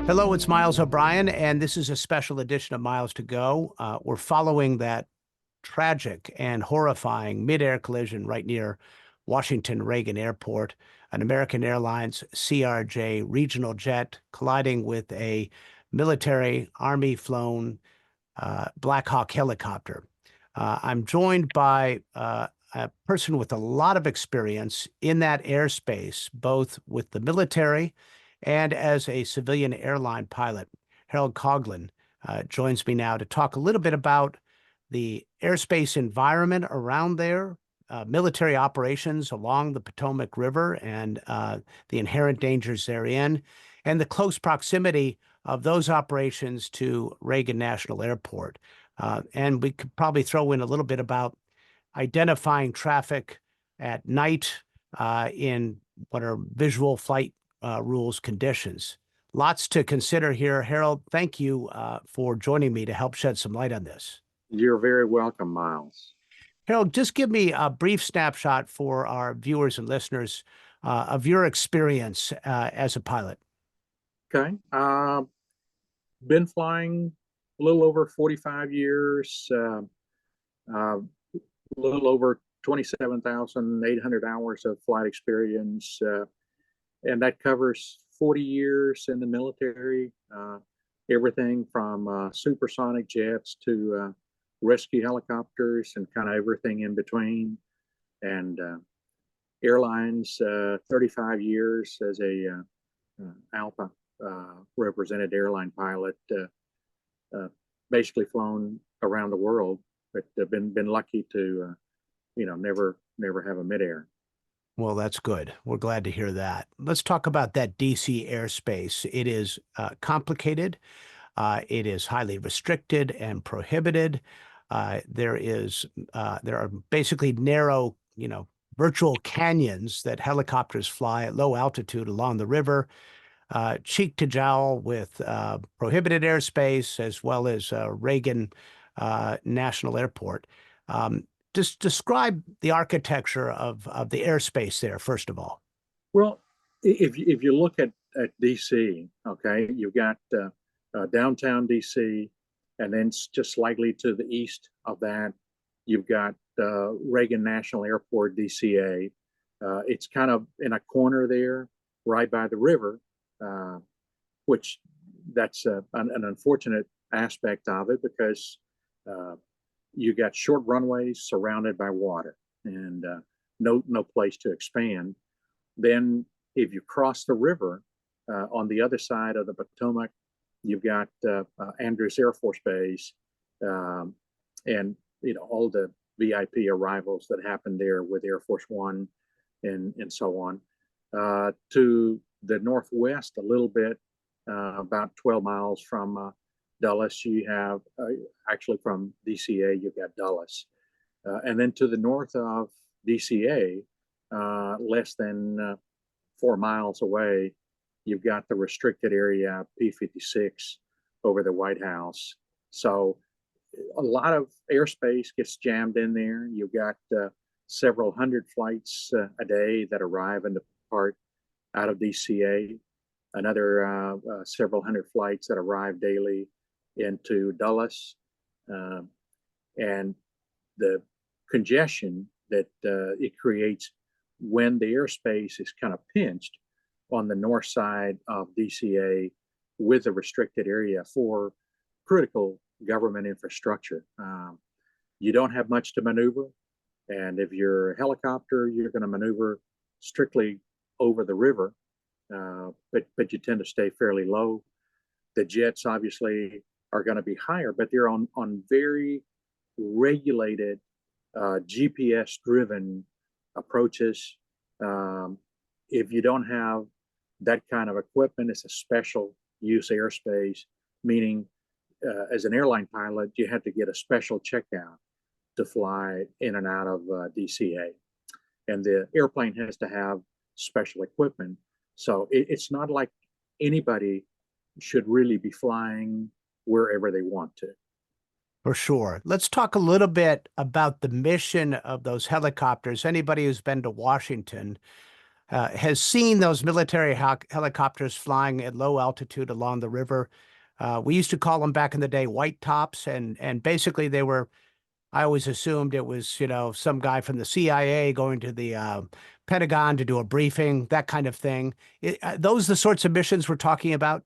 Hello, it's Miles O'Brien, and this is a special edition of Miles to Go. We're following that tragic and horrifying mid-air collision right near Washington Reagan Airport, an American Airlines CRJ regional jet colliding with a military Army-flown Black Hawk helicopter. I'm joined by a person with a lot of experience in that airspace, both with the military and as a civilian airline pilot. Harold Coghlan joins me now to talk a little bit about the airspace environment around there, military operations along the Potomac River and the inherent dangers therein, and the close proximity of those operations to Reagan National Airport. And we could probably throw in a little bit about identifying traffic at night in what are visual flight rules conditions. Lots to consider here. Harold, thank you for joining me to help shed some light on this. You're very welcome, Miles. Harold, just give me a brief snapshot for our viewers and listeners of your experience as a pilot. Okay. Been flying a little over 45 years, a little over 27,800 hours of flight experience. And that covers 40 years in the military, everything from supersonic jets to rescue helicopters and kind of everything in between. And airlines, 35 years as a ALPA represented airline pilot, basically flown around the world, but been lucky to, never have a midair. Well, that's good. We're glad to hear that. Let's talk about that DC airspace. It is complicated. It is highly restricted and prohibited. There are basically narrow, virtual canyons that helicopters fly at low altitude along the river, cheek to jowl with prohibited airspace as well as Reagan National Airport. Just describe the architecture of the airspace there, first of all. Well, if you look at DC, okay, you've got downtown DC, and then just slightly to the east of that, you've got Reagan National Airport, DCA. It's kind of in a corner there, right by the river, which that's an unfortunate aspect of it because you got short runways surrounded by water and no place to expand. Then if you cross the river on the other side of the Potomac, you've got Andrews Air Force Base and all the VIP arrivals that happen there with Air Force One and so on. To the northwest a little bit, about 12 miles from Dulles, you have actually from DCA, you've got Dulles. And then to the north of DCA, less than 4 miles away, you've got the restricted area P-56 over the White House. So a lot of airspace gets jammed in there. You've got several hundred flights a day that arrive and depart out of DCA, another several hundred flights that arrive daily into Dulles, and the congestion that it creates when the airspace is kind of pinched on the north side of DCA with a restricted area for critical government infrastructure. You don't have much to maneuver, and if you're a helicopter, you're going to maneuver strictly over the river, but you tend to stay fairly low. The jets obviously are going to be higher, but they're on very regulated, GPS-driven approaches. If you don't have that kind of equipment, it's a special use airspace, meaning as an airline pilot, you have to get a special checkout to fly in and out of DCA. And the airplane has to have special equipment. So it's not like anybody should really be flying wherever they want to. For sure. Let's talk a little bit about the mission of those helicopters. Anybody who's been to Washington has seen those military helicopters flying at low altitude along the river. We used to call them back in the day white tops, and basically they were. I always assumed it was, some guy from the CIA going to the Pentagon to do a briefing, that kind of thing. Those the sorts of missions we're talking about?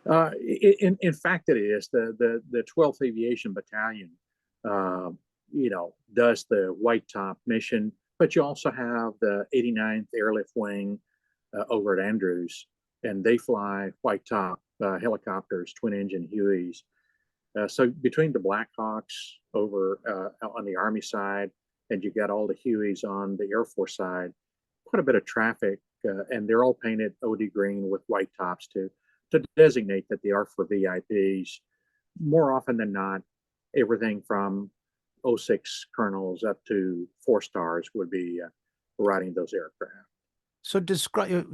In fact, it is the 12th Aviation Battalion. Does the white top mission, but you also have the 89th Airlift Wing over at Andrews, and they fly white top helicopters, twin engine Hueys. So between the Blackhawks over on the Army side, and you got all the Hueys on the Air Force side, quite a bit of traffic, and they're all painted OD green with white tops to designate that they are for VIPs. More often than not, everything from 06 colonels up to 4 stars would be riding those aircraft. So describe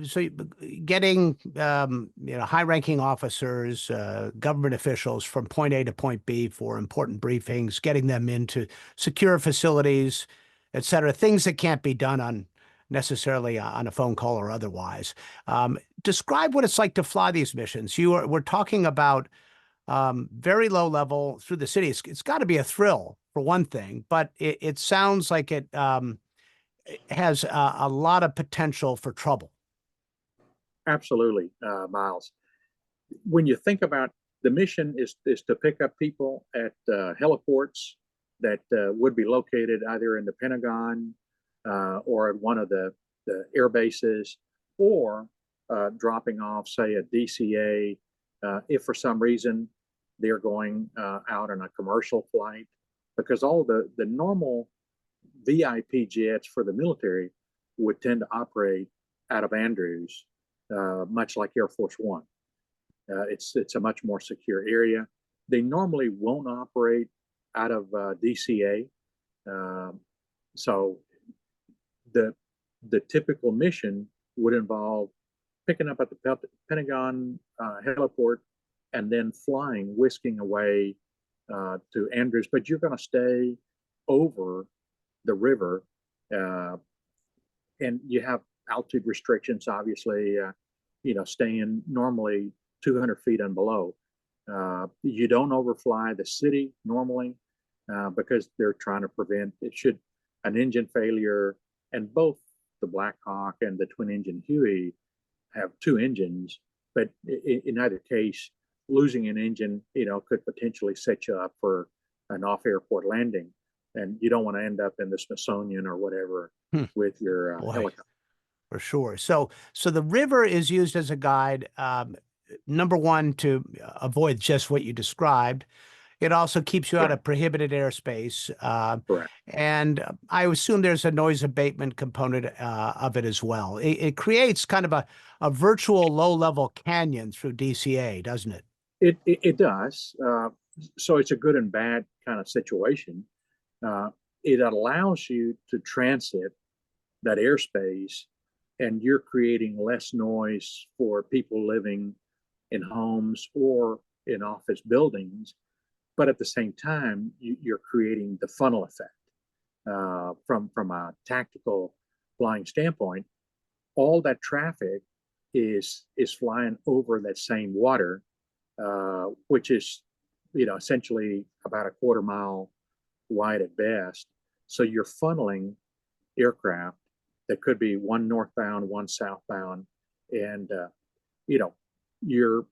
getting high-ranking officers, government officials from point A to point B for important briefings, getting them into secure facilities, et cetera, things that can't be done on necessarily on a phone call or otherwise. Describe what it's like to fly these missions. We're talking about very low level through the city. It's got to be a thrill for one thing, but it sounds like it has a lot of potential for trouble. Absolutely, Miles. When you think about the mission is to pick up people at heliports that would be located either in the Pentagon or at one of the air bases, or dropping off, say, a DCA, if for some reason they're going out on a commercial flight, because all the normal VIP jets for the military would tend to operate out of Andrews, much like Air Force One. It's a much more secure area. They normally won't operate out of DCA. So the typical mission would involve picking up at the Pentagon heliport and then flying, whisking away to Andrews. But you're going to stay over the river, and you have altitude restrictions, obviously, staying normally 200 feet and below. You don't overfly the city normally because they're trying to prevent an engine failure. And both the Black Hawk and the twin engine Huey have 2 engines, but in either case, losing an engine, could potentially set you up for an off-airport landing, and you don't want to end up in the Smithsonian or whatever with your helicopter. For sure. So the river is used as a guide. Number one, to avoid just what you described. It also keeps you out of prohibited airspace. Correct. And I assume there's a noise abatement component of it as well. It creates kind of a virtual low-level canyon through DCA, doesn't it? It does. So it's a good and bad kind of situation. It allows you to transit that airspace, and you're creating less noise for people living in homes or in office buildings. But at the same time, you're creating the funnel effect. From a tactical flying standpoint, all that traffic is flying over that same water, which is essentially about a quarter mile wide at best. So you're funneling aircraft that could be one northbound, one southbound, and you're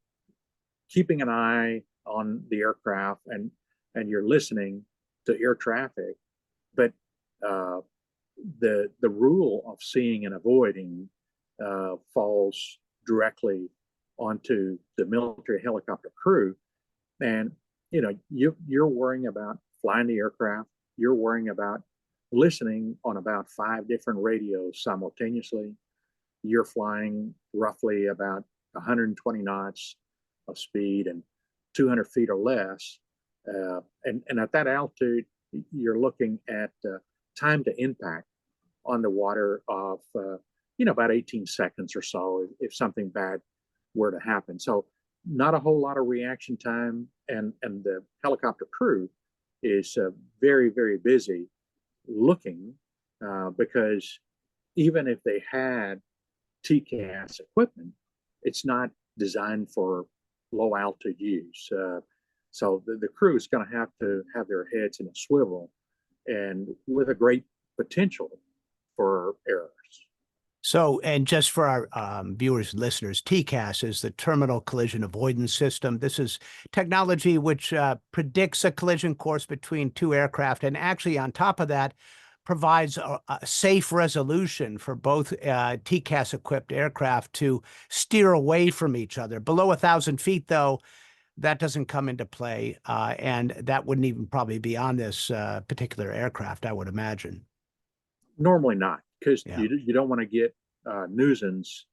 keeping an eye on the aircraft, and you're listening to air traffic. But the rule of seeing and avoiding falls directly onto the military helicopter crew. And you're worrying about flying the aircraft. You're worrying about listening on about 5 different radios simultaneously. You're flying roughly about 120 knots of speed and 200 feet or less. And at that altitude, you're looking at time to impact on the water of, about 18 seconds or so if something bad were to happen. So not a whole lot of reaction time. And the helicopter crew is very, very busy looking because even if they had TCAS equipment, it's not designed for low altitude use. So the crew is going to have their heads in a swivel, and with a great potential for errors. So, and just for our viewers and listeners, TCAS is the Terminal Collision Avoidance System. This is technology which predicts a collision course between two aircraft, and actually on top of that, provides a safe resolution for both TCAS-equipped aircraft to steer away from each other. Below 1,000 feet, though, that doesn't come into play, and that wouldn't even probably be on this particular aircraft, I would imagine. Normally not, because Yeah. you don't want to get nuisance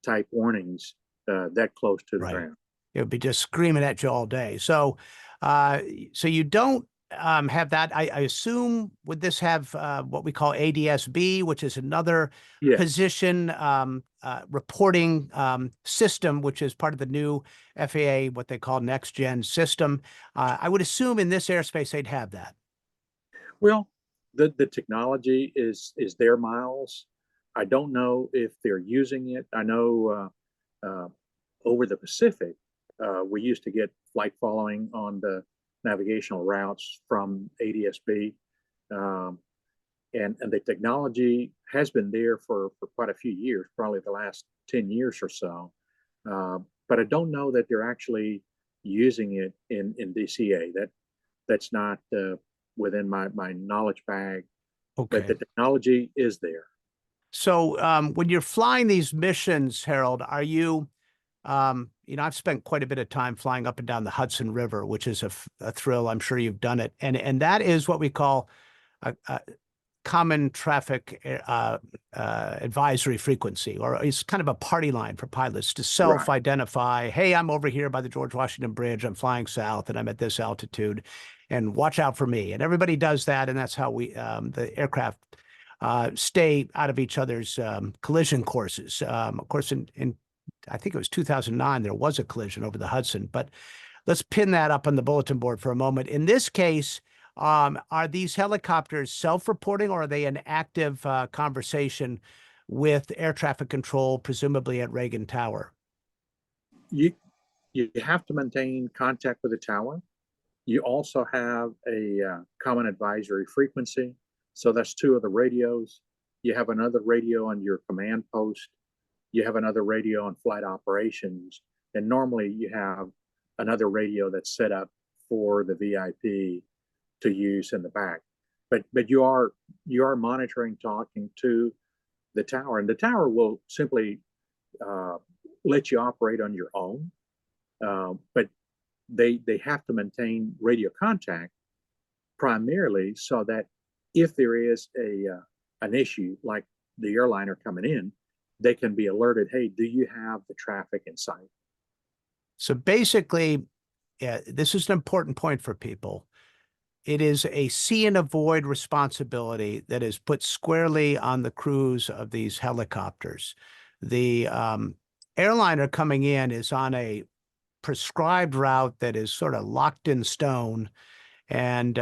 type warnings that close to the Right. ground. It would be just screaming at you all day. So, so you don't have that. I assume, would this have what we call ADS-B, which is another Yes. position reporting system, which is part of the new FAA, what they call next gen system. I would assume in this airspace they'd have that. Well, the technology is there, Miles. I don't know if they're using it. I know over the Pacific, we used to get flight following on the navigational routes from ADS-B. And the technology has been there for quite a few years, probably the last 10 years or so. But I don't know that they're actually using it in DCA. That's not within my knowledge bag. Okay. But the technology is there. So when you're flying these missions, Harold, are you, I've spent quite a bit of time flying up and down the Hudson River, which is a thrill. I'm sure you've done it. And that is what we call a common traffic advisory frequency, or it's kind of a party line for pilots to self-identify. Hey, I'm over here by the George Washington Bridge. I'm flying south and I'm at this altitude, and watch out for me. And everybody does that. And that's how the aircraft stay out of each other's collision courses. Of course, in I think it was 2009, there was a collision over the Hudson, but let's pin that up on the bulletin board for a moment. In this case, are these helicopters self-reporting, or are they in active conversation with air traffic control, presumably at Reagan Tower? You have to maintain contact with the tower. You also have a common advisory frequency. So that's two of the radios. You have another radio on your command post. You have another radio on flight operations. And normally you have another radio that's set up for the VIP to use in the back. But you are monitoring, talking to the tower, and the tower will simply let you operate on your own. But they have to maintain radio contact primarily so that if there is an issue like the airliner coming in, they can be alerted, hey, do you have the traffic in sight? So basically, this is an important point for people. It is a see and avoid responsibility that is put squarely on the crews of these helicopters. The airliner coming in is on a prescribed route that is sort of locked in stone, and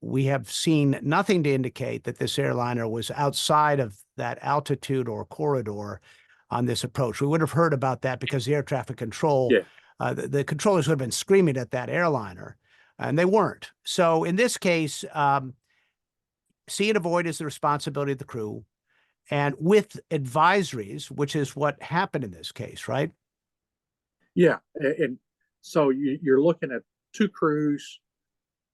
we have seen nothing to indicate that this airliner was outside of that altitude or corridor on this approach. We would have heard about that because the air traffic control, the controllers would have been screaming at that airliner, and they weren't. So in this case, see and avoid is the responsibility of the crew, and with advisories, which is what happened in this case, right? Yeah, and so you're looking at two crews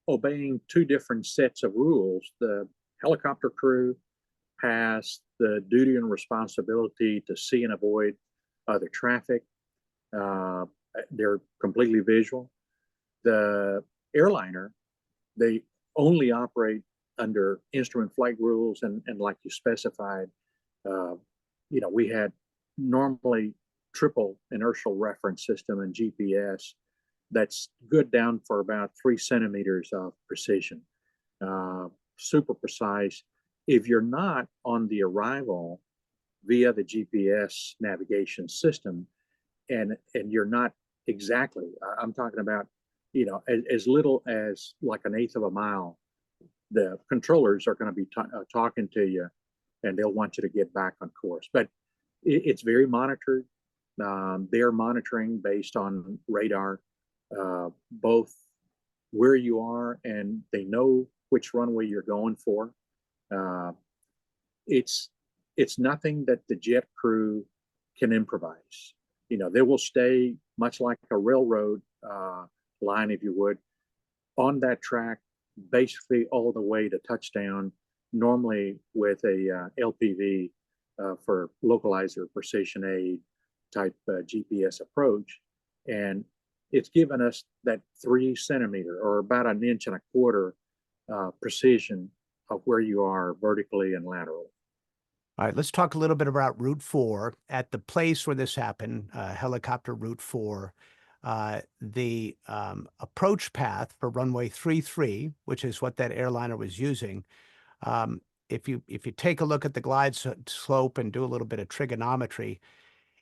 obeying two different sets of rules. The helicopter crew has the duty and responsibility to see and avoid other traffic. They're completely visual. The airliner, they only operate under instrument flight rules, and like you specified, we had normally triple inertial reference system and GPS that's good down for about 3 centimeters of precision, super precise. If you're not on the arrival via the GPS navigation system, and you're not exactly, I'm talking about, as little as like an eighth of a mile, the controllers are going to be talking to you and they'll want you to get back on course. But it's very monitored. They're monitoring based on radar, both where you are, and they know which runway you're going for. Uh, it's nothing that the jet crew can improvise. They will stay much like a railroad line, if you would, on that track basically all the way to touchdown, normally with a LPV for localizer precision aid type GPS approach. And it's given us that 3 centimeter or about 1.25 inch precision of where you are vertically and laterally. All right, let's talk a little bit about Route 4. At the place where this happened, helicopter Route 4, the approach path for runway 33, which is what that airliner was using, if you take a look at the glide slope and do a little bit of trigonometry,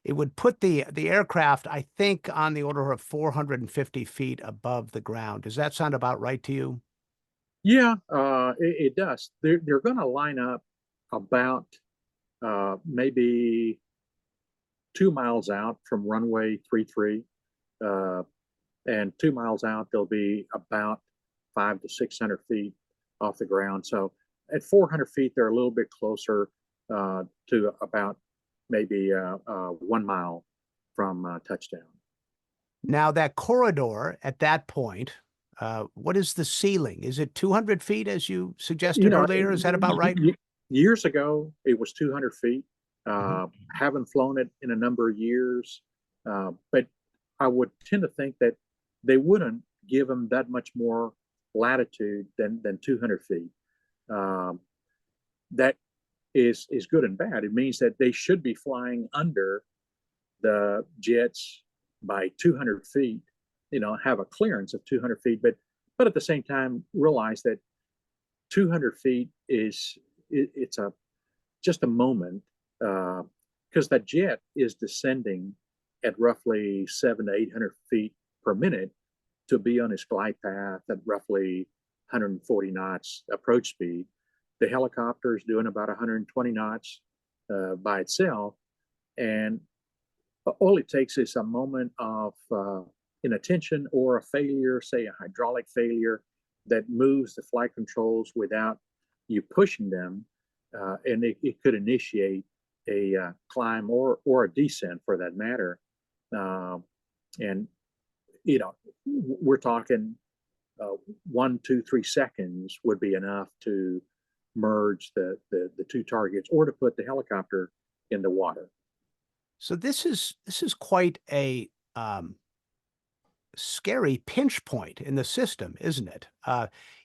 it would put the aircraft, I think, on the order of 450 feet above the ground. Does that sound about right to you? Yeah, it does. They're going to line up about maybe 2 miles out from runway 33, and 2 miles out they'll be about 500 to 600 feet off the ground. So at 400 feet they're a little bit closer to about maybe 1 mile from touchdown. Now, that corridor at that point, what is the ceiling? Is it 200 feet, as you suggested earlier? Is that about right? Years ago, it was 200 feet. Mhm. Haven't flown it in a number of years, but I would tend to think that they wouldn't give them that much more latitude than 200 feet. That is good and bad. It means that they should be flying under the jets by 200 feet, have a clearance of 200 feet, but at the same time realize that 200 feet it's just a moment, because that jet is descending at roughly 700 to 800 feet per minute to be on its glide path at roughly 140 knots approach speed. The helicopter is doing about 120 knots by itself, and all it takes is a moment of inattention or a failure, say a hydraulic failure, that moves the flight controls without you pushing them, and it could initiate a climb or a descent for that matter. And we're talking 1, 2, 3 seconds would be enough to merge the two targets or to put the helicopter in the water. So this is quite a scary pinch point in the system, isn't it?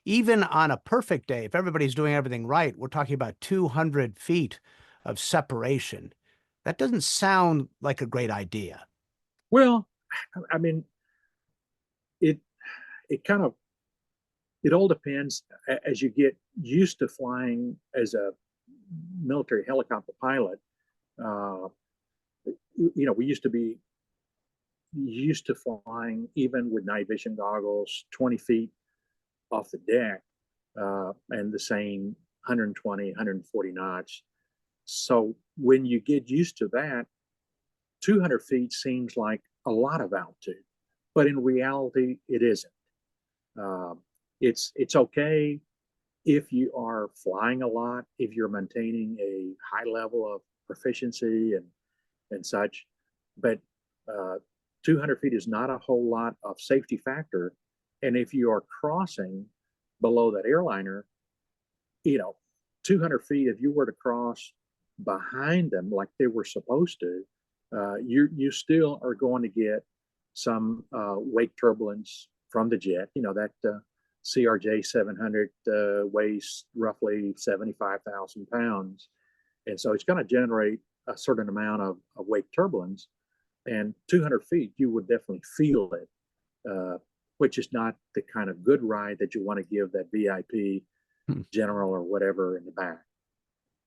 Even on a perfect day, if everybody's doing everything right, we're talking about 200 feet of separation. That doesn't sound like a great idea. Well, I mean, it kind of, it all depends as you get used to flying as a military helicopter pilot. We used to be used to flying even with night vision goggles 20 feet off the deck, and the same 120, 140 knots. So when you get used to that, 200 feet seems like a lot of altitude, but in reality, it isn't. It's okay if you are flying a lot, if you're maintaining a high level of proficiency and such, but 200 feet is not a whole lot of safety factor. And if you are crossing below that airliner, 200 feet, if you were to cross behind them like they were supposed to, you still are going to get some wake turbulence from the jet. That CRJ 700 weighs roughly 75,000 pounds. And so it's going to generate a certain amount of wake turbulence. And 200 feet, you would definitely feel it, which is not the kind of good ride that you want to give that VIP general or whatever in the back.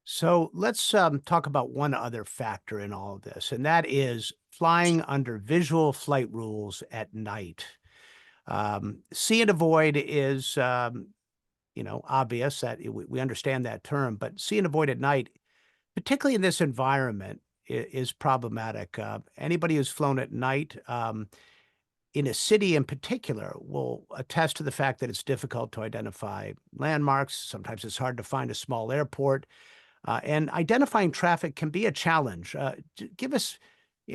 So let's talk about one other factor in all of this, and that is flying under visual flight rules at night. See and avoid is, obvious that we understand that term, but see and avoid at night particularly in this environment, is problematic. Anybody who's flown at night, in a city in particular, will attest to the fact that it's difficult to identify landmarks. Sometimes it's hard to find a small airport, and identifying traffic can be a challenge. Give us,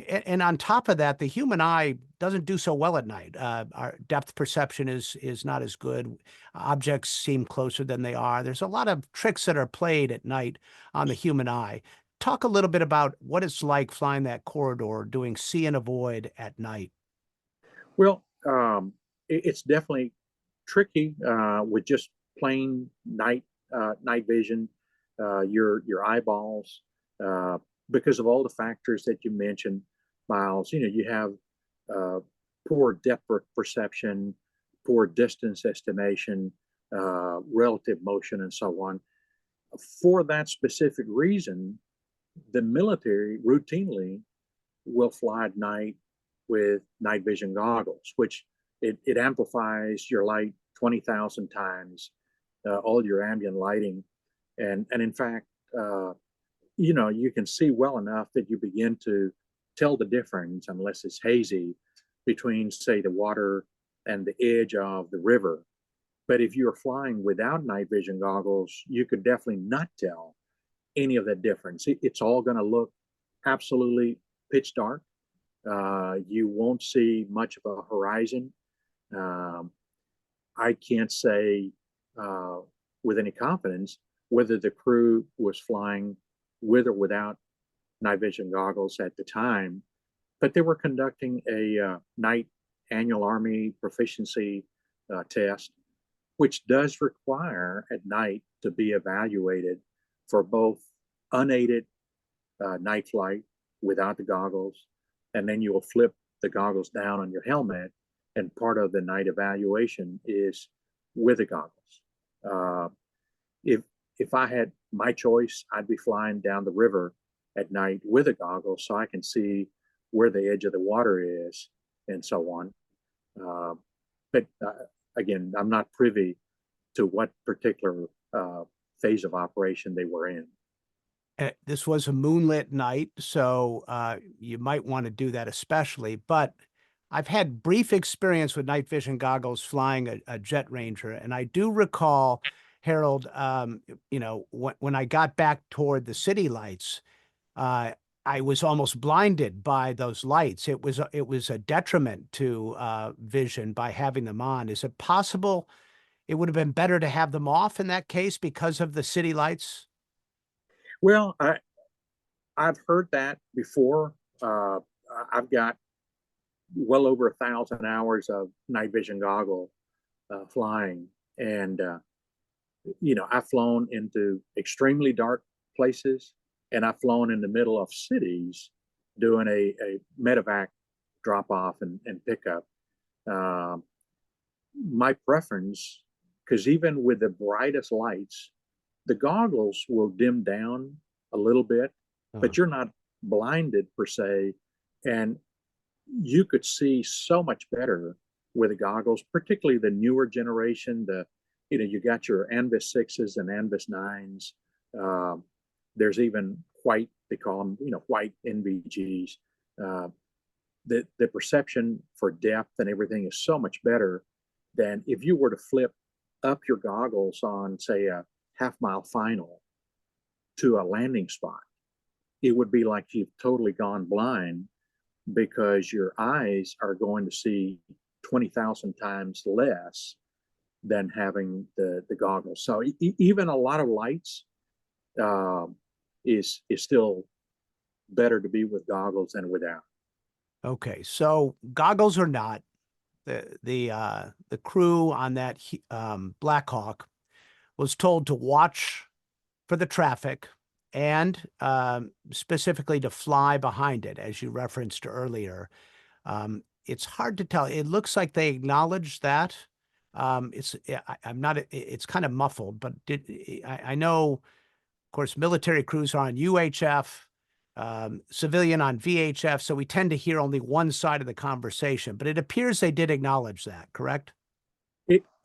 and on top of that, the human eye doesn't do so well at night. Our depth perception is not as good. Objects seem closer than they are. There's a lot of tricks that are played at night on the human eye. Talk a little bit about what it's like flying that corridor, doing see and avoid at night. Well, it's definitely tricky with just plain night vision, your eyeballs, uh, because of all the factors that you mentioned, Miles. You know, you have uh, poor depth perception, poor distance estimation, relative motion, and so on. For that specific reason, the military routinely will fly at night with night vision goggles, which it amplifies your light 20,000 times, all your ambient lighting. And in fact, you know, you can see well enough that you begin to tell the difference, unless it's hazy, between, say, the water and the edge of the river. But if you're flying without night vision goggles, you could definitely not tell any of that difference. It's all going to look absolutely pitch dark. You won't see much of a horizon. Um, I can't say uh, with any confidence whether the crew was flying with or without night vision goggles at the time, but they were conducting a night annual Army proficiency test, which does require at night to be evaluated for both unaided night flight without the goggles, and then you will flip the goggles down on your helmet, and part of the night evaluation is with the goggles. Uh, if if I had my choice, I'd be flying down the river at night with a goggle so I can see where the edge of the water is and so on. Uh, but again, I'm not privy to what particular phase of operation they were in. This was a moonlit night, so you might want to do that especially. But I've had brief experience with night vision goggles flying a Jet Ranger, and I do recall, Harold, you know, when I got back toward the city lights, uh, I was almost blinded by those lights. It was a detriment to vision by having them on. Is it possible it would have been better to have them off in that case because of the city lights? Well, I've heard that before. Uh, I've got well over 1,000 hours of night vision goggle flying, and you know, I've flown into extremely dark places, and I've flown in the middle of cities doing a medevac drop off and pickup. Um, my preference, because even with the brightest lights, the goggles will dim down a little bit, Uh, but you're not blinded per se. And you could see so much better with the goggles, particularly the newer generation. You know, you got your Anvis sixes and Anvis nines. Um, there's even white, they call them, you know, white NVGs. Uh, the perception for depth and everything is so much better than if you were to flip up your goggles on, say, a half-mile final to a landing spot. It would be like you've totally gone blind because your eyes are going to see 20,000 times less than having the goggles. So even a lot of lights uh, is still better to be with goggles than without. okay, so goggles or not, the crew on that Black Hawk was told to watch for the traffic and specifically to fly behind it, as you referenced earlier. It's hard to tell. It looks like they acknowledged that. I'm not. It's kind of muffled, but I know, of course, military crews are on UHF, civilian on VHF, so we tend to hear only one side of the conversation. But it appears they did acknowledge that, correct?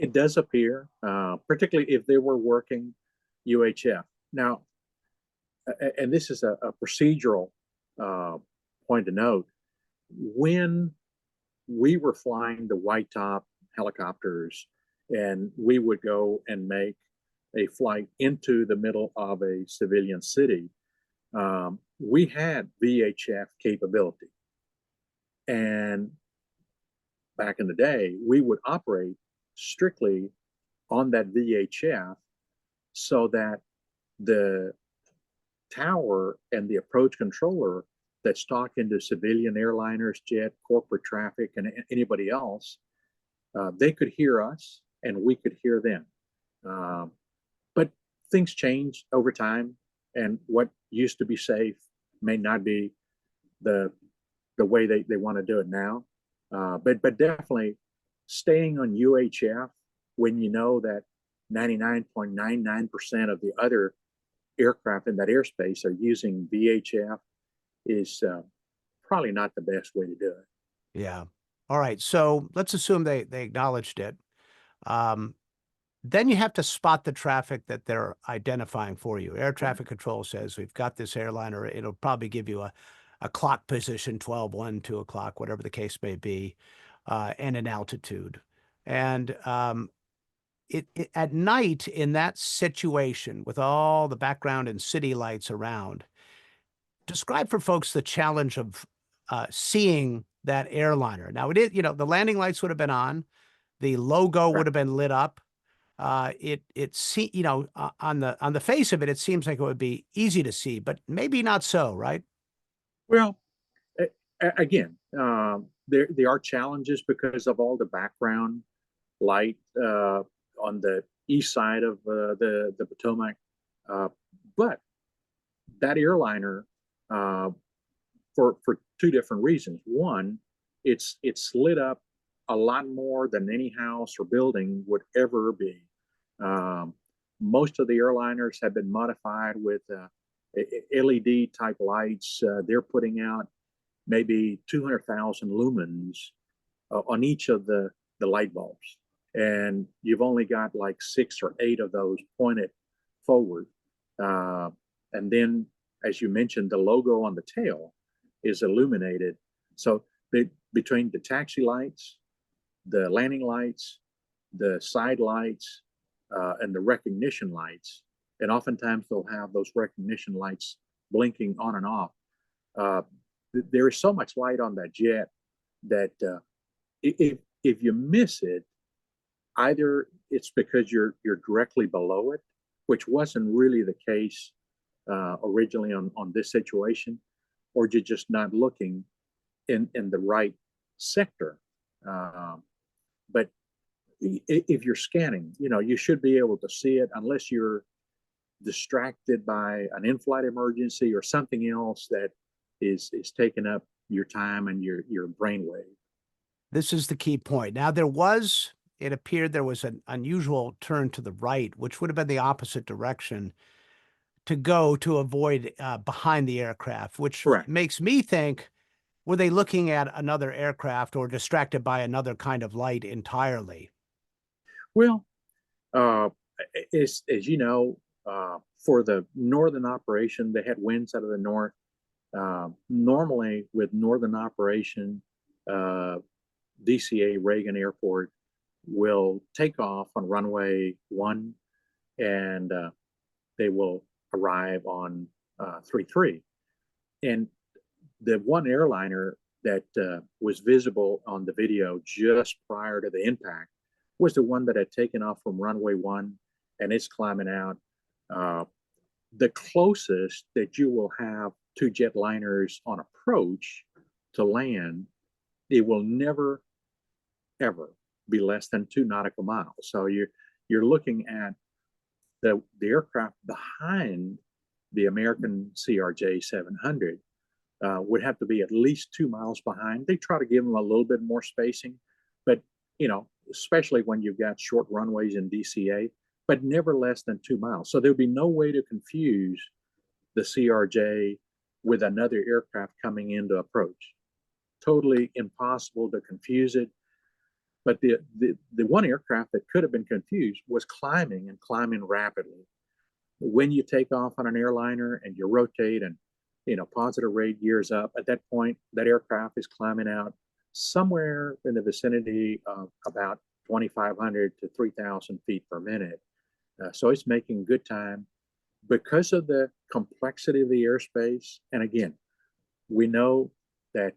It does appear, particularly if they were working UHF. Now, and this is a procedural point to note, when we were flying the white top helicopters and we would go and make a flight into the middle of a civilian city, we had VHF capability. And back in the day, we would operate strictly on that VHF so that the tower and the approach controller that stock into civilian airliners, jet, corporate traffic, and anybody else, they could hear us and we could hear them. But things change over time, and what used to be safe may not be the way they want to do it now. But definitely staying on UHF when you know that 99.99% of the other aircraft in that airspace are using VHF is probably not the best way to do it. Yeah. All right. So let's assume they acknowledged it. Then you have to spot the traffic that they're identifying for you. Air traffic control says, we've got this airliner. It'll probably give you a clock position, 12, 1, 2 o'clock, whatever the case may be, and an altitude. And at night in that situation with all the background and city lights around, describe for folks the challenge of seeing that airliner. Now it is, the landing lights would have been on, the logo would have been lit up. On the face of it, it seems like it would be easy to see, but maybe not so, right? Well, again, there are challenges because of all the background light on the east side of the Potomac. But that airliner, for two different reasons. One, it's lit up a lot more than any house or building would ever be. Most of the airliners have been modified with LED type lights. They're putting out maybe 200,000 lumens on each of the light bulbs. And you've only got like 6 or 8 of those pointed forward. And then, as you mentioned, the logo on the tail is illuminated. So between the taxi lights, the landing lights, the side lights, and the recognition lights, and oftentimes they'll have those recognition lights blinking on and off. There is so much light on that jet that if you miss it, either it's because you're directly below it, which wasn't really the case originally on this situation, or you're just not looking in the right sector. But if you're scanning, you should be able to see it unless you're distracted by an in-flight emergency or something else that is taking up your time and your brainwave. This is the key point. Now, it appeared there was an unusual turn to the right, which would have been the opposite direction to go to avoid behind the aircraft, which Correct. makes me think, were they looking at another aircraft or distracted by another kind of light entirely? Well, as you know, for the northern operation, they had winds out of the north. Normally, with northern operation, DCA Reagan Airport will take off on runway 1, and they will arrive on 33. And the one airliner that was visible on the video just prior to the impact was the one that had taken off from runway 1 and it's climbing out. The closest that you will have two jetliners on approach to land, it will never, ever be less than 2 nautical miles. So you're looking at the aircraft behind the American CRJ 700 would have to be at least 2 miles behind. They try to give them a little bit more spacing, but especially when you've got short runways in DCA, but never less than 2 miles. So there'd be no way to confuse the CRJ with another aircraft coming in to approach. Totally impossible to confuse it. But the one aircraft that could have been confused was climbing rapidly. when you take off on an airliner and you rotate and, positive rate gears up, at that point, that aircraft is climbing out somewhere in the vicinity of about 2,500 to 3,000 feet per minute. So it's making good time because of the complexity of the airspace. And again, we know that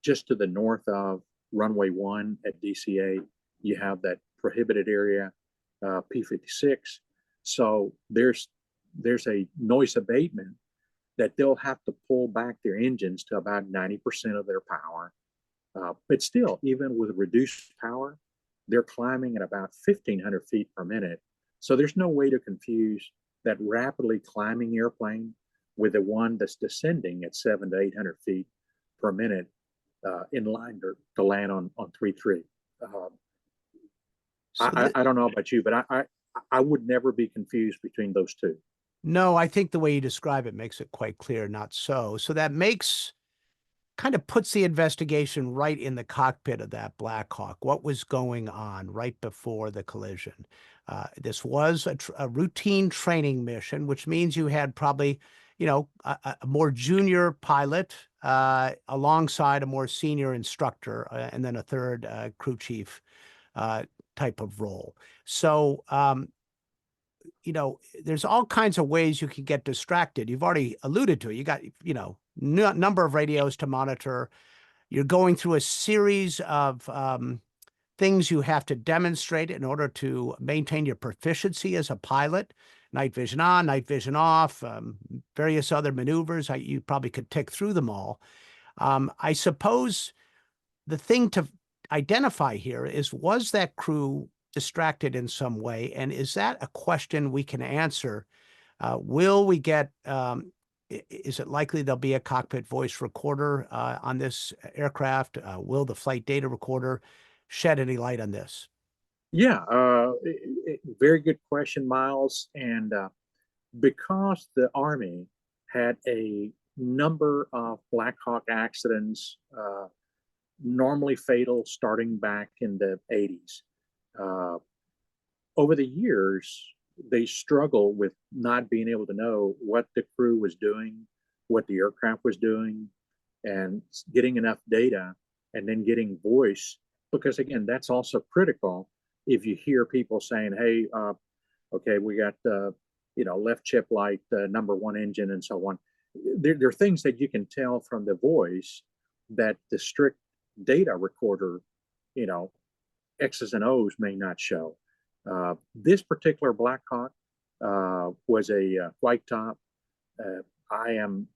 just to the north of runway 1 at DCA, you have that prohibited area, P56. So there's a noise abatement that they'll have to pull back their engines to about 90% of their power. But still, even with reduced power, they're climbing at about 1,500 feet per minute. So there's no way to confuse that rapidly climbing airplane with the one that's descending at 700 to 800 feet per minute in line to land on 3-3. I don't know about you, but I would never be confused between those two. No, I think the way you describe it makes it quite clear, not so. So that kind of puts the investigation right in the cockpit of that Black Hawk. What was going on right before the collision? This was a routine training mission, which means you had probably, a more junior pilot alongside a more senior instructor, and then a third crew chief type of role. So, there's all kinds of ways you can get distracted. You've already alluded to it. You got, number of radios to monitor. You're going through a series of things you have to demonstrate in order to maintain your proficiency as a pilot. Night vision on, night vision off, various other maneuvers. You probably could tick through them all. I suppose the thing to identify here is, was that crew distracted in some way? And is that a question we can answer? Will we get, is it likely there'll be a cockpit voice recorder on this aircraft? Will the flight data recorder shed any light on this? Yeah, very good question, Miles. And because the Army had a number of Black Hawk accidents, normally fatal, starting back in the 80s. Over the years, they struggle with not being able to know what the crew was doing, what the aircraft was doing, and getting enough data, and then getting voice. Because again, that's also critical. If you hear people saying, "Hey, okay, we got left chip light, number 1 engine," and so on. There are things that you can tell from the voice that the strict data recorder, X's and O's may not show. This particular Black Hawk was a white top. I am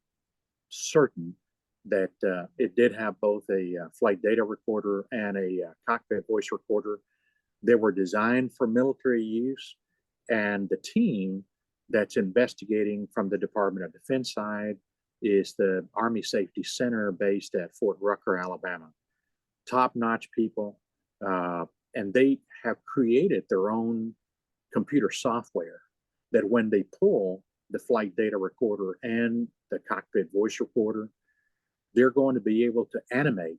certain that it did have both a flight data recorder and a cockpit voice recorder. They were designed for military use, and the team that's investigating from the Department of Defense side is the Army Safety Center based at Fort Rucker, Alabama. Top-notch people, and they have created their own computer software that when they pull the flight data recorder and the cockpit voice recorder, they're going to be able to animate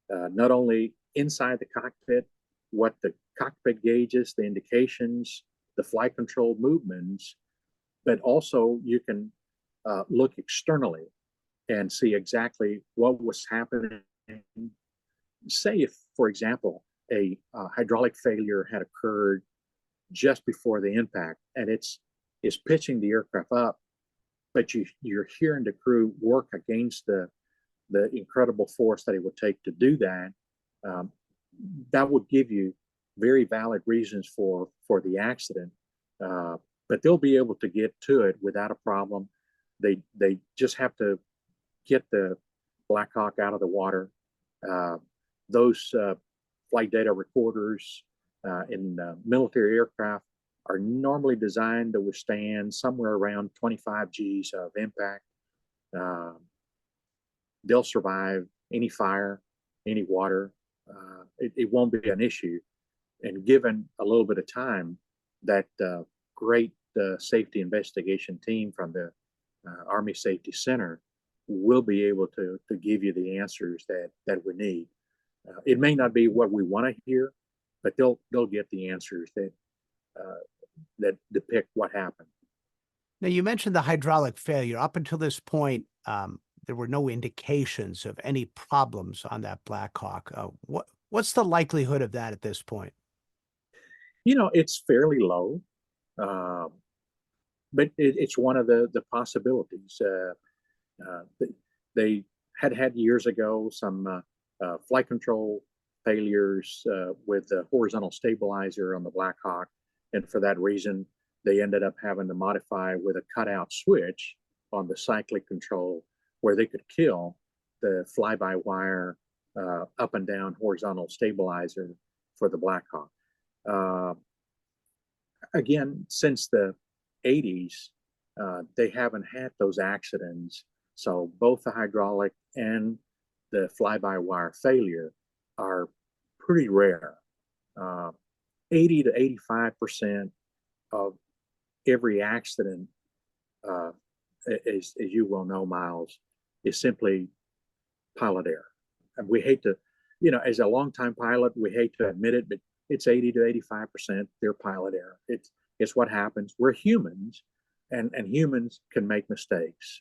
not only inside the cockpit, what the cockpit gauges, the indications, the flight control movements, but also you can look externally and see exactly what was happening. Say if, for example, a hydraulic failure had occurred just before the impact, and it's pitching the aircraft up, but you're hearing the crew work against the incredible force that it would take to do that. That would give you very valid reasons for the accident, but they'll be able to get to it without a problem. They just have to get the Black Hawk out of the water. Those flight data recorders in military aircraft are normally designed to withstand somewhere around 25 Gs of impact. They'll survive any fire, any water. It won't be an issue. And given a little bit of time, that great safety investigation team from the Army Safety Center will be able to give you the answers that we need. It may not be what we want to hear, but they'll get the answers that depict what happened. Now, you mentioned the hydraulic failure. Up until this point, there were no indications of any problems on that Black Hawk. What's the likelihood of that at this point? It's fairly low, uh, but it's one of the possibilities. Uh, they had years ago some flight control failures with the horizontal stabilizer on the Black Hawk, and for that reason, they ended up having to modify with a cutout switch on the cyclic control, where they could kill the fly-by-wire up and down horizontal stabilizer for the Black Hawk. Uh, Again, since the 80s, they haven't had those accidents. So both the hydraulic and the fly-by-wire failure are pretty rare. Uh, 80 to 85% of every accident, uh, as you well know, Miles, is simply pilot error. And we hate to, as a longtime pilot, we hate to admit it, but it's 80 to 85% their pilot error. It's what happens. We're humans, and humans can make mistakes.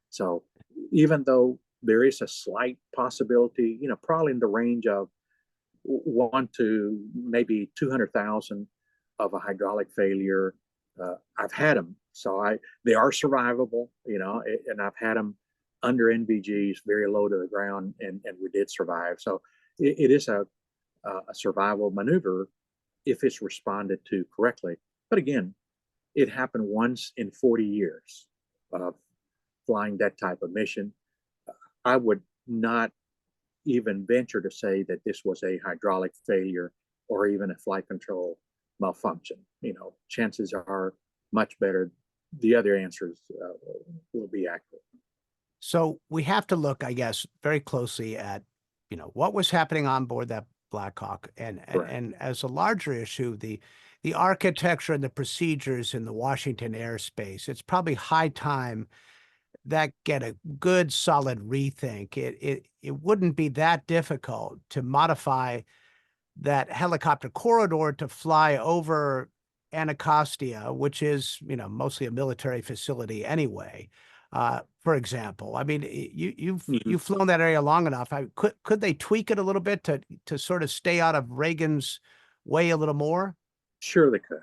So even though there is a slight possibility, probably in the range of 1 to maybe 200,000 of a hydraulic failure, I've had them. So they are survivable, and I've had them under NVGs, very low to the ground, and we did survive. So it is a survival maneuver if it's responded to correctly. But again, it happened once in 40 years of flying that type of mission. I would not even venture to say that this was a hydraulic failure or even a flight control malfunction. Chances are much better the other answers will be accurate. So we have to look, I guess, very closely at, what was happening on board that Black Hawk, and as a larger issue, the architecture and the procedures in the Washington airspace. It's probably high time that get a good solid rethink. It wouldn't be that difficult to modify that helicopter corridor to fly over Anacostia, which is, mostly a military facility anyway. For example, I mean, you've flown that area long enough. Could they tweak it a little bit to sort of stay out of Reagan's way a little more? Sure, they could.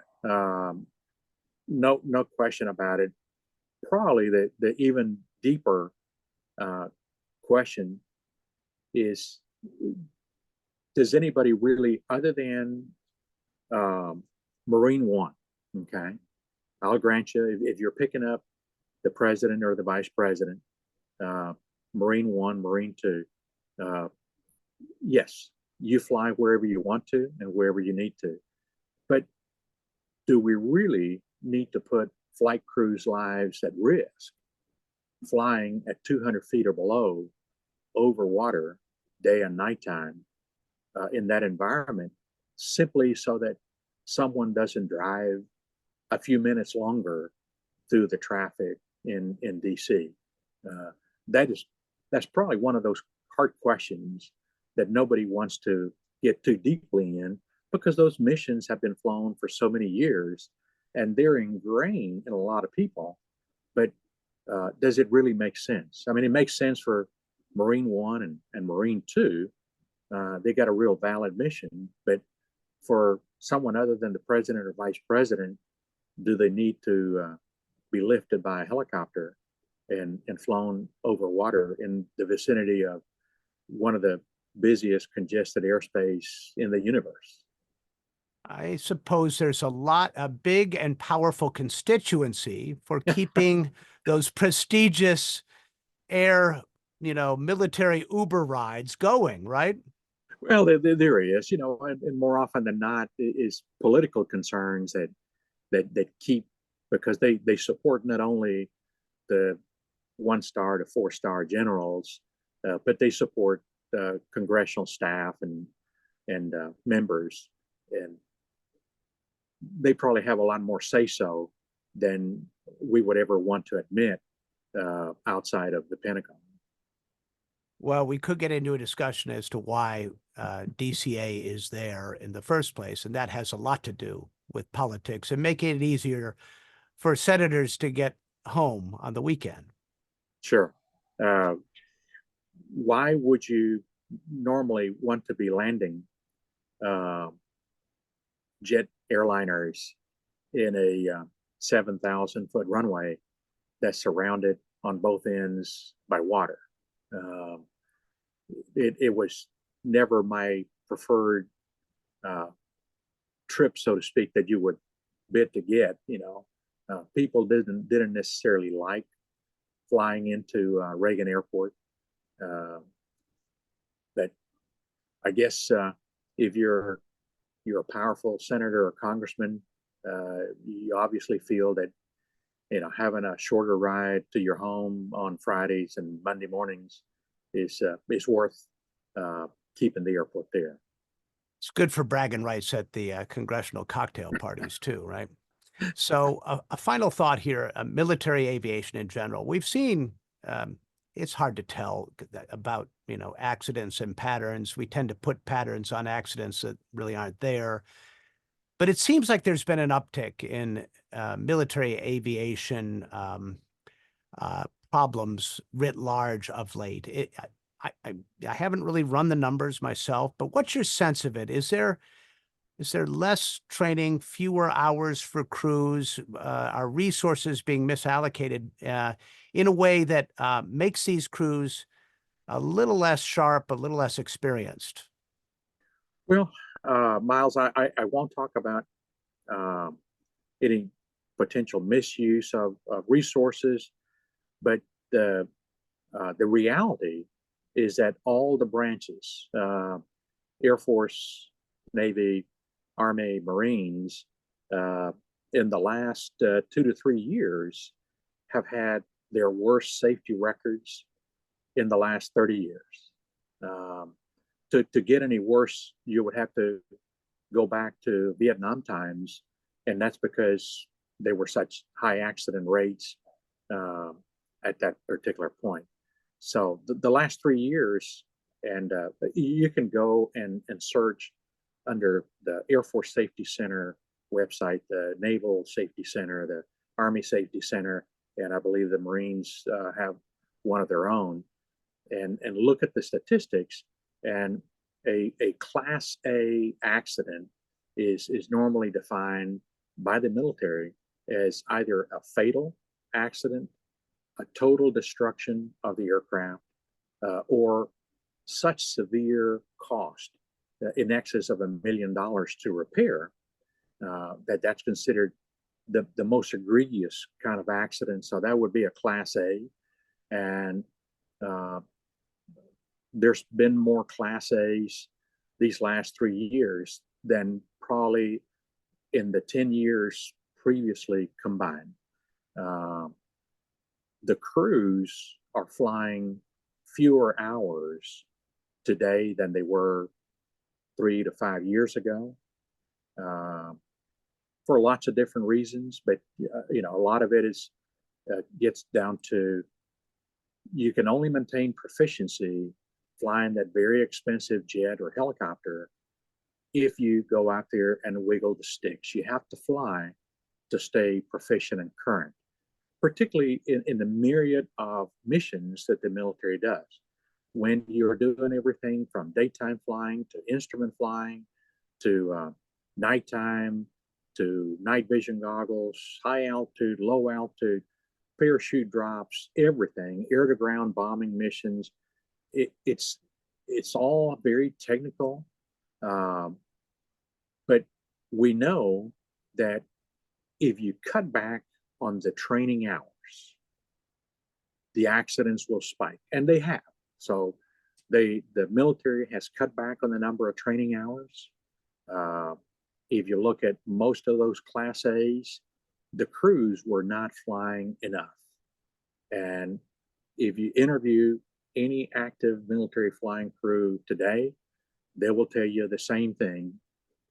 No question about it. Probably the even deeper question is, does anybody really, other than Marine One, okay? I'll grant you, if you're picking up the president or the vice president, Marine One, Marine Two, yes, you fly wherever you want to and wherever you need to. But do we really need to put flight crews' lives at risk flying at 200 feet or below over water day and nighttime in that environment, simply so that someone doesn't drive a few minutes longer through the traffic in DC? That's probably one of those hard questions that nobody wants to get too deeply in, because those missions have been flown for so many years and they're ingrained in a lot of people. But does it really make sense? I mean, it makes sense for Marine One and Marine Two. They got a real valid mission, but for someone other than the president or vice president, do they need to be lifted by a helicopter and flown over water in the vicinity of one of the busiest congested airspace in the universe? I suppose there's a big and powerful constituency for keeping those prestigious air, military Uber rides going, right? Well, there is, and more often than not, is political concerns that keep, because they support not only the 1-star to 4-star generals, but they support congressional staff and members, and they probably have a lot more say so than we would ever want to admit outside of the Pentagon. Well, we could get into a discussion as to why DCA is there in the first place, and that has a lot to do with politics and making it easier for senators to get home on the weekend. Sure. Why would you normally want to be landing uh, jet airliners in a 7,000-foot runway that's surrounded on both ends by water? Um, it was never my preferred trip, so to speak, that you would bid to get. People didn't necessarily like flying into Reagan Airport. But I guess if you're a powerful senator or congressman, you obviously feel that having a shorter ride to your home on Fridays and Monday mornings is worth keeping the airport there. It's good for bragging rights at the congressional cocktail parties too, right? So a final thought here, military aviation in general. We've seen, it's hard to tell about, accidents and patterns. We tend to put patterns on accidents that really aren't there. But it seems like there's been an uptick in military aviation problems writ large of late. I haven't really run the numbers myself, but what's your sense of it? Is there less training, fewer hours for crews? Are resources being misallocated in a way that makes these crews a little less sharp, a little less experienced? Well, Miles, I won't talk about any potential misuse of resources, but the reality is that all the branches, Air Force, Navy, Army, Marines, in the last 2 to 3 years have had their worst safety records in the last 30 years. To get any worse, you would have to go back to Vietnam times, and that's because there were such high accident rates at that particular point. So the last 3 years, and you can go and search under the Air Force Safety Center website, the Naval Safety Center, the Army Safety Center, and I believe the Marines have one of their own, and look at the statistics. And a Class A accident is normally defined by the military as either a fatal accident, a total destruction of the aircraft, or such severe cost in excess of $1 million to repair that's considered the most egregious kind of accident. So that would be a Class A. And there's been more Class A's these last 3 years than probably in the 10 years previously combined. The crews are flying fewer hours today than they were 3 to 5 years ago, for lots of different reasons. But a lot of it is gets down to you can only maintain proficiency flying that very expensive jet or helicopter if you go out there and wiggle the sticks. You have to fly to stay proficient and current, particularly in the myriad of missions that the military does. When you're doing everything from daytime flying to instrument flying to nighttime to night vision goggles, high altitude, low altitude, parachute drops, everything, air to ground bombing missions, it's all very technical. But we know that if you cut back on the training hours, the accidents will spike, and they have. So the military has cut back on the number of training hours. If you look at most of those Class A's, the crews were not flying enough. And if you interview any active military flying crew today, they will tell you the same thing.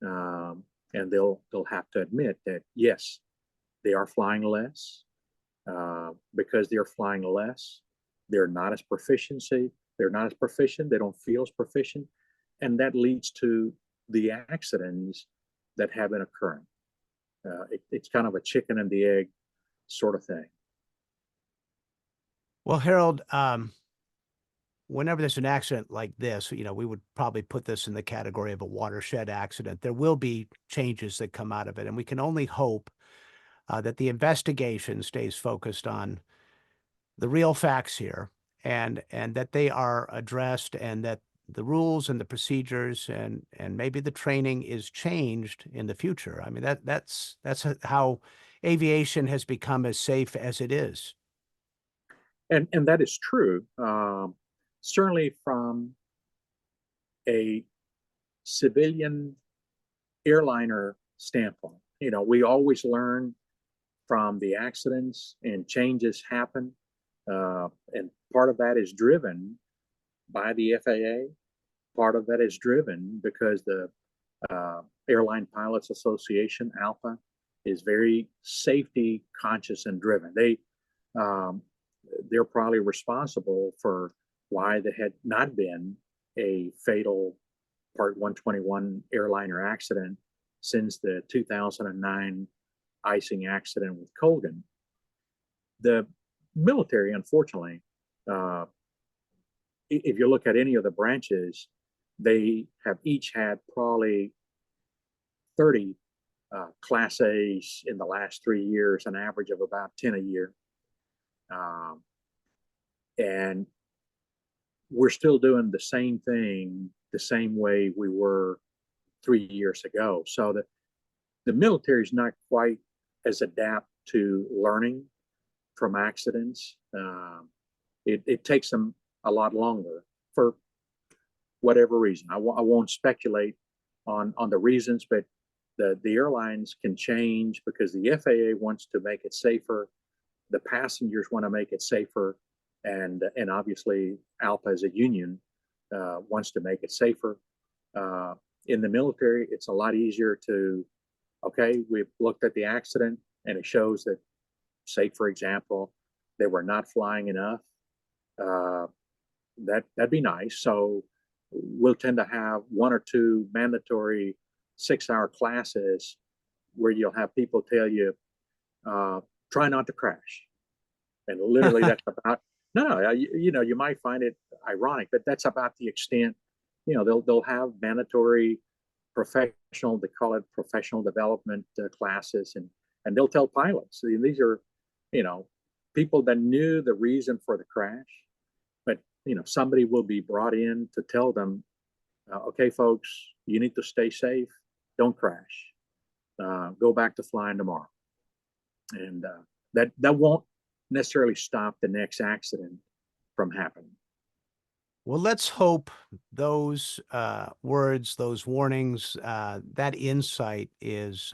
And they'll have to admit that, yes, they are flying less. Because they're flying less, they're not as proficient. They don't feel as proficient. And that leads to the accidents that have been occurring. It's kind of a chicken and the egg sort of thing. Well, Harold, whenever there's an accident like this, we would probably put this in the category of a watershed accident. There will be changes that come out of it, and we can only hope that the investigation stays focused on the real facts here, and that they are addressed, and that the rules and the procedures and maybe the training is changed in the future. I mean, that's how aviation has become as safe as it is. And that is true. Certainly from a civilian airliner standpoint, we always learn from the accidents and changes happen. And part of that is driven by the FAA. Part of that is driven because the Airline Pilots Association, ALPA, is very safety conscious and driven. They're probably responsible for why there had not been a fatal Part 121 airliner accident since the 2009 icing accident with Coghlan. The military, unfortunately, if you look at any of the branches, they have each had probably 30 Class A's in the last 3 years, an average of about 10 a year. And we're still doing the same thing the same way we were 3 years ago. So the military is not quite as adept to learning from accidents. It takes them a lot longer for whatever reason. I won't speculate on the reasons, but the airlines can change because the FAA wants to make it safer. The passengers want to make it safer. And obviously ALPA as a union wants to make it safer. In the military, it's a lot easier to, okay, we've looked at the accident and it shows that, say, for example, they were not flying enough. That'd be nice. So we'll tend to have 1 or 2 mandatory 6-hour classes where you'll have people tell you, try not to crash. And literally that's about, no, you might find it ironic, but that's about the extent. They'll have mandatory professional, they call it professional development classes, and they'll tell pilots. These are, people that knew the reason for the crash, but somebody will be brought in to tell them, okay, folks, you need to stay safe, don't crash, go back to flying tomorrow, and that won't necessarily stop the next accident from happening. Well, let's hope those words, those warnings, that insight is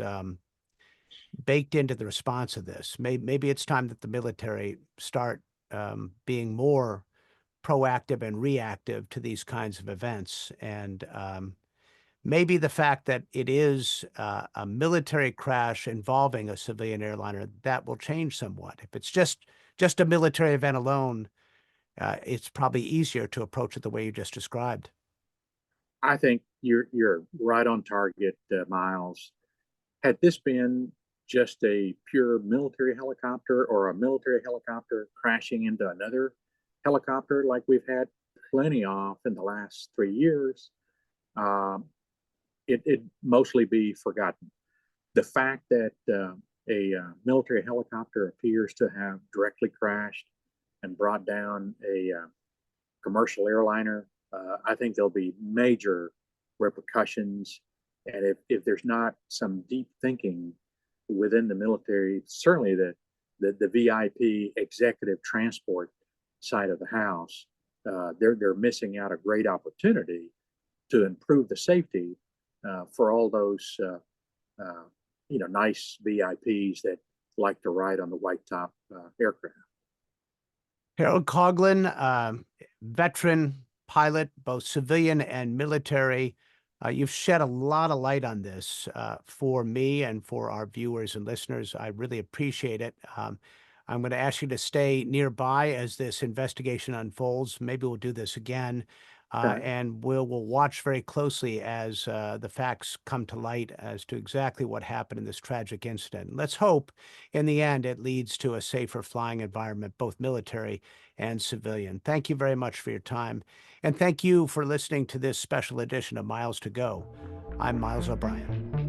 baked into the response of this. Maybe it's time that the military start being more proactive and reactive to these kinds of events. And maybe the fact that it is a military crash involving a civilian airliner, that will change somewhat. If it's just a military event alone, it's probably easier to approach it the way you just described. I think you're right on target, Miles. Had this been just a pure military helicopter or a military helicopter crashing into another helicopter like we've had plenty of in the last 3 years, it'd mostly be forgotten. The fact that a military helicopter appears to have directly crashed and brought down a commercial airliner, I think there'll be major repercussions. And if there's not some deep thinking within the military, certainly the VIP executive transport side of the house, they're missing out a great opportunity to improve the safety for all those nice VIPs that like to ride on the white top aircraft. Harold Coghlan, veteran pilot, both civilian and military. You've shed a lot of light on this for me and for our viewers and listeners. I really appreciate it. I'm going to ask you to stay nearby as this investigation unfolds. Maybe we'll do this again. Okay. and we'll watch very closely as the facts come to light as to exactly what happened in this tragic incident. Let's hope in the end it leads to a safer flying environment, both military and civilian. Thank you very much for your time. And thank you for listening to this special edition of Miles to Go. I'm Miles O'Brien.